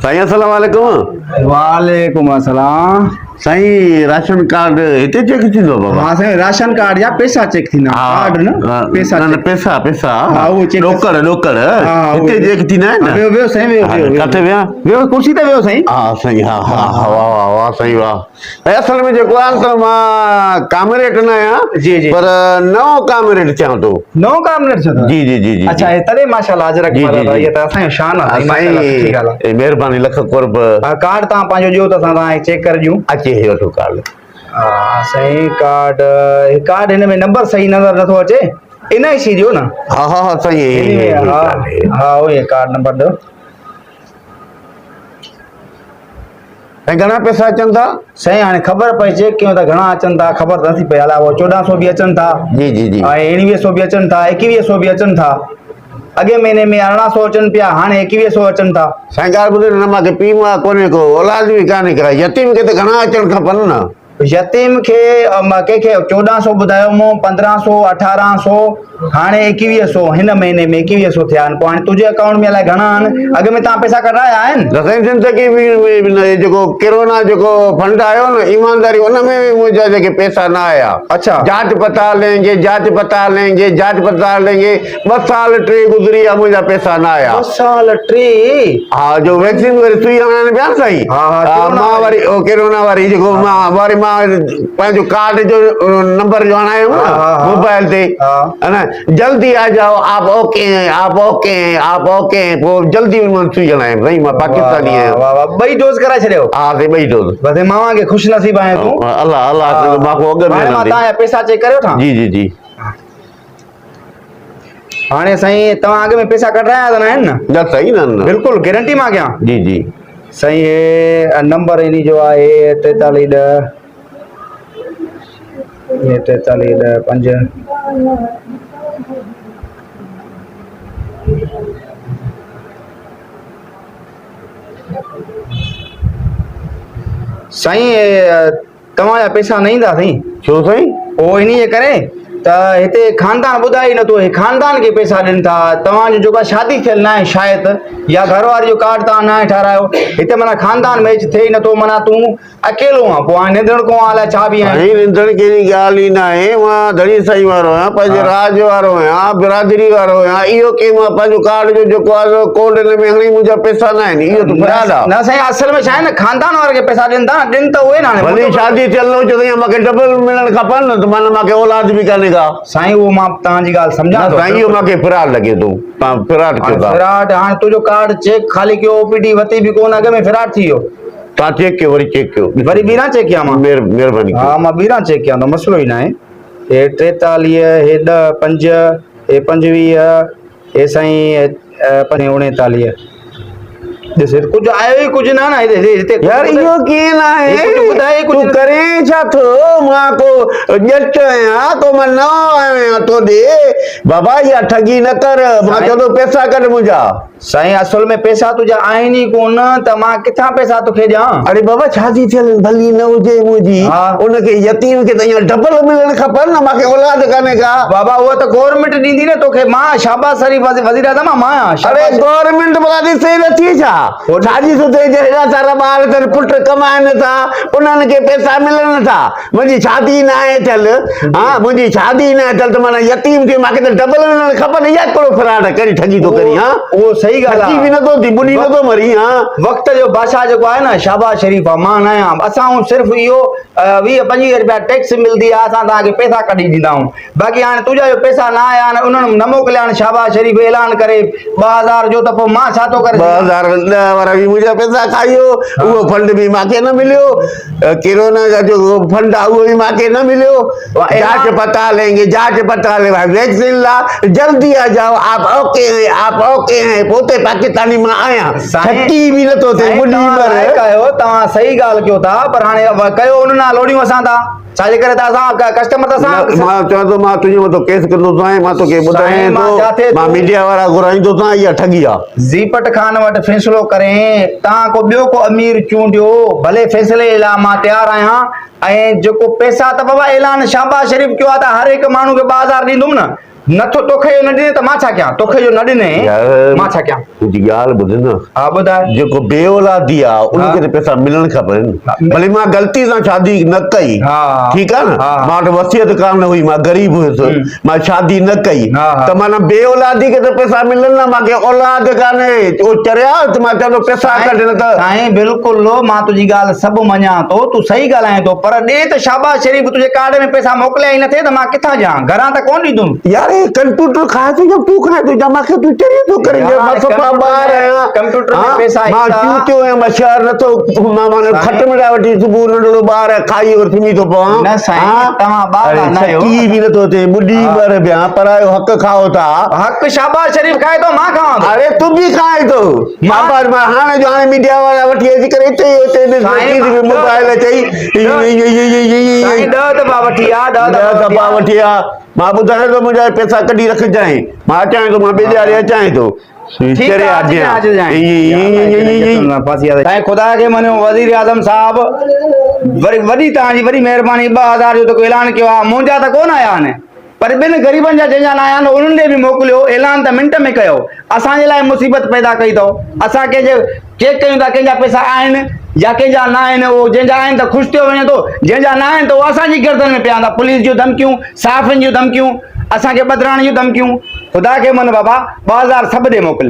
साईं अस्सलाम वालेकुम। वालेकुम अस्सलाम। साईं राशन कार्ड हिते चेक थींदो बाबा? हाँ साईं, राशन कार्ड या पैसा चेक थींदा? कार्ड न पैसा न चेक। पैसा पैसा हाँ, वो चेक। ॾोकड़ ॾोकड़ हाँ, हिते वो- चेक थींदा आहिनि वियो न? वियो साईं, वियो हा, वियो किथे विया? वियो कुर्सी ते वियो साईं। हा साईं, हा हा हा, वाह वाह वाह साईं वाह। ऐं असल में जेको आहे त मां कामरेड न आहियां, जी, जी। पर नओं कामरेड थियां थो। 9 काम मिनट छो था? जी जी जी जी। अच्छा, हे तॾहिं माशाल्लाह अजरक जी, जी, वाला जी। ये त असांजो शान आहे साईं, साईं माशाल्लाह सुठी ॻाल्हि आहे। महिरबानी लख कुर्ब। कार्ड तव्हां पंहिंजो ॾियो त असां तव्हांखे चेक करे ॾियूं। अचे हे वठो कार्ड। हा साईं, कार्ड हिन में नंबर सही नज़र नथो अचे, NIC ॾियो न। हा हा हा साईं, हिन में हे हा कार्ड हे। हा उहो ई कार्ड नंबर ॾियो। ऐं घणा पैसा अचनि था? साईं हाणे ख़बर पए चेक कयूं त घणा अचनि था ख़बर नथी पए। अलाए 1400 बि अचनि था, जी जी जी। ऐं 1900 बि अचनि था, 2100 बि अचनि था। अॻे महीने में 1800 अचनि पिया, हाणे 2100 अचनि था। साईं ॻाल्हि ॿुधो न, मूंखे पीउ मां कोन्हे को, औलाद बि कान्हे का, यतीम खे त घणा अचणु खपनि न। यतीम खे कंहिंखे 1400 ॿुधायो मूं, 1500, 1800, हाणे 2100, हिन महीने में 2100 थिया आहिनि। पोइ हाणे तुंहिंजे अकाउंट में अलाए घणा आहिनि, अॻ में तव्हां पैसा कढाया आहिनि? साईं ज़िंदगी में जेको कोरोना जेको फंड आयो न, ईमानदारी उन में बि मुंहिंजा जेके पैसा न आया। अच्छा। जांच पड़ताल लेंगे, जांच पड़ताल लेंगे, जांच पड़ताल लेंगे, 2 साल 3 गुज़री विया, मुंहिंजा पैसा न आया। 2 साल 3? हा, जो वैक्सीन वरी सुई हणाइण पिया न साईं। हा, हा, मां वरी कोरोना वारी जेको मां पंहिंजो कार्ड जो नंबर जो हणायो हाँ, हाँ, न हाँ। मोबाइल ते, हाँ। है ना, जल्दी आ जाओ, आप ओके हैं, आप ओके हैं, आप ओके हैं, पोइ जल्दी मां सुई हणायमि साईं। मां पाकिस्तानी आहियां। वाह वाह, 2 डोज़ कराए छॾियो? हा साईं, 2 डोज़। बसि मां के खुश नसीब आहियां तूं। अल्लाह अल्लाह मां अॻ में हाणे मां तव्हांजा पैसा चेक करे वठां? जी जी जी। हाणे साईं तव्हां अॻ में पैसा कढाया त न आहिनि न? न सही न। बिल्कुलु गारंटी मां कयां? जी जी। साईं हे नंबर इन जो आहे 4310, ये 4310 5। साईं तव्हांजा पैसा न ईंदा साईं। छो साईं? पोइ इन्हीअ करे त हिते खानदान ॿुधाए ई नथो, हे खानदान खे पैसा ॾियनि था। तव्हांजो जेका शादी थियल न आहे शायदि, या घरवारी जो कार्ड तव्हां न आहे ठारायो, हिते माना खानदान मैच थिए ई नथो। माना तूं अकेलो आहे, पोइ हाणे निंदण को अलाए छा बि आहे। साईं निंदण कहिड़ी ॻाल्हि ई न आहे, मां धड़ी साईं वारो आहियां, पंहिंजे राज वारो आहियां, बिरादरी वारो आहियां। इहो के मां पंहिंजो कार्ड जो जेको आहे कोड हिन में हणी मुंहिंजा पैसा न आहिनि, इहो त फ्रॉड आहे। न साईं, असल में छा आहे न, खानदान वारे खे पैसा ॾियनि था, ॾियनि त उहे न। हाणे भली शादी थियल न हुजे त मूंखे डबल मिलणु खपनि न, त माना मूंखे औलाद बि कान्हे का। साईं उहो मां तव्हांजी ॻाल्हि सम्झां थो। साईं इहो मूंखे फ्रॉड लॻे थो, तव्हां फ्रॉड कयो था। फिराट हाणे तुंहिंजो कार्ड चेक खाली कयो, OPD वती बि कोन, अॻ में फिराट थी वियो। तव्हां चेक कयो, वरी चेक कयो, वरी ॿीहर चेक कयां मां? महिरबानी। हा मां ॿीहर चेक कयां थो, मसइलो ई न आहे। हे 43, हे 10, 5, हे 25, हे साईं 39। ॾिस कुझु आयो ई कुझु न हिते। यार इहो कीअं न आहे? कुझु ॿुधाए कुझु करे छा थो? मां को ॼट आहियां, को मां नओं आयो आहियां तोॾे। बाबा इहा ठगी न कर, मां चवां थो पैसा कढ मुंहिंजा। साईं असल में पैसा तुंहिंजा आहिनि ई कोन, त मां किथां पैसा तोखे ॾियां? अरे बाबा शादी थियल भली न हुजे मुंहिंजी, उनखे यतीम खे त ईअं डबल मिलणु खपनि न, मूंखे औलाद कान्हे का। बाबा उहा त गवर्नमेंट ॾींदी न तोखे। मां शाबाश शरीफ वज़ीर आज़म मां आहियां। अरे गवर्नमेंट भला ॾिसे नथी छा? शादी सुधे हेॾा सारा ॿार अथनि, पुट कमाइनि था, उन्हनि खे पैसा मिलनि नथा। मुंहिंजी शादी न आहे थियल, हा मुंहिंजी शादी न आहे थियल, त माना यतीम खे मूंखे त डबल मिलणु खपनि। इहा कहिड़ो फ्रॉड कहिड़ी ठगी थो करी? हा उहो सही ॻाल्हि आहे। बि नथो थी, ॿुड़ी नथो मरी। हा वक़्त जो बादशाह जेको आहे न, शाबाश शरीफ आहे, मां न आहियां। असां सिर्फ़ु इहो 20-25 रुपया टैक्स मिलंदी आहे, असां तव्हांखे पैसा कढी ॾींदा आहियूं। बाक़ी हाणे तुंहिंजा जो पैसा न आया आहिनि, उन्हनि न मोकिलिया आहिनि। शाबाश शरीफ ऐलान करे 2000 जो, त पोइ मां छा थो करे? 2010 वारा बि मुंहिंजा पैसा खाइयो, उहो फंड बि मूंखे न मिलियो। कोरोना जा जो फंड आहे उहो बि मूंखे न मिलियो। जांच पड़ताल लेंगे, जांच पड़ताल, वैक्सीन ला जल्दी आ जाओ, आप ओके हैं, आप ओके हैं। पोते पाकिस्तानी मां आहियां, छकी बि नथो थिए ॿुड़ी मर। कयो तव्हां सही ॻाल्हि कयो था, पर हाणे कयो उन ना लोड़ियूं असां था, छाजे करे त असां कस्टमर त असां। मां चवां थो मां तुंहिंजे मथां केस कंदो साईं, मां तोखे ॿुधायां थो, मां मीडिया वारा घुराईंदो सां, इहा ठगी आहे। ज़ीपट खान वटि फ़ैसिलो करें, तव्हां को ॿियो को अमीर चूंडियो, भले फ़ैसिले लाइ मां तयारु आहियां। ऐं जेको पैसा त बाबा ऐलान शाबाश शरीफ कयो आहे त हर हिकु माण्हू खे 2000 ॾींदुमि न। नथो तोखे जो न ॾिने त मां छा कयां? तोखे जो न ॾिने मां छा कयां? तुंहिंजी ॻाल्हि ॿुध न, हा ॿुधाए। जेको बेऔलादी आहे उनखे त पैसा मिलण खपनि। भले मां ग़लती सां शादी न कई, हा। ठीकु आहे न, हा। मां वटि वसियत कान हुई, मां ग़रीब हुयुसि, मां शादी न कई, हा, हा। त माना बेऔलादी खे त पैसा मिलनि न, मूंखे औलाद कान्हे, उहो चरिया त मां चवंदो पैसा कढ न त। साईं बिल्कुलु मां तुंहिंजी ॻाल्हि सभु मञां थो, तूं सही ॻाल्हाए थो, पर ॾे त शाबाश शरीफ़ तुंहिंजे कार्ड में पैसा मोकिलिया ई नथे त मां किथां ॾियां? घरां त कोन ॾींदुमि। यार ये कंप्यूटर खाए तो जब तू खाए तो जमा के तू चली तो करेंगे यार, मैं सफा बाहर है कंप्यूटर में पैसा मां ईंदा। चूतियो है मैं शहर न तो माने खट में वठी सुबह नडो बाहर है खाई और थमी तो पवा न साईं, तव्हां ॿार न आहियो। की भी न तो थे बुढ़ी मर बिया परायो हक खाओ था। हक़ शाबाश शरीफ़ खाए तो, मां खावां थो। अरे तू भी खाए तो मां मां हाने जो हाने मीडिया वाला वठी अची करे ते मोबाइल चई साईं 10 दफ़ा वठी आ, 10 दफ़ा वठी आ। मां ॿुधायां थो मुंहिंजा पैसा कढी रखजांइ, मां अचां थो, मां ॿिए ॾियारे अचां थो। खुदा के मनो वज़ीर आज़म साहब वरी वॾी तव्हांजी वॾी महिरबानी 2000 जो तो ऐलान कयो आहे, मुंहिंजा त कोन आया आहिनि, पर ॿिनि ग़रीबनि जा जंहिंजा न आया आहिनि उन्हनि ॾे बि मोकिलियो। ऐलान त मिंट में कयो, असांजे लाइ मुसीबत पैदा कई अथव। असां कंहिंजे चेक कयूं था कंहिंजा पैसा आहिनि या कंहिंजा न आहिनि, उहो जंहिंजा आहिनि त ख़ुशि थियो वञे थो, जंहिंजा न आहिनि त उहो असांजी गर्दन में पिया था। पुलिस जूं धमकियूं, साफ़िन जूं धमकियूं, असांखे ॿदिराइण जूं धमकियूं। ख़ुदा खे मन बाबा 2000 सभु ॾे मोकिल।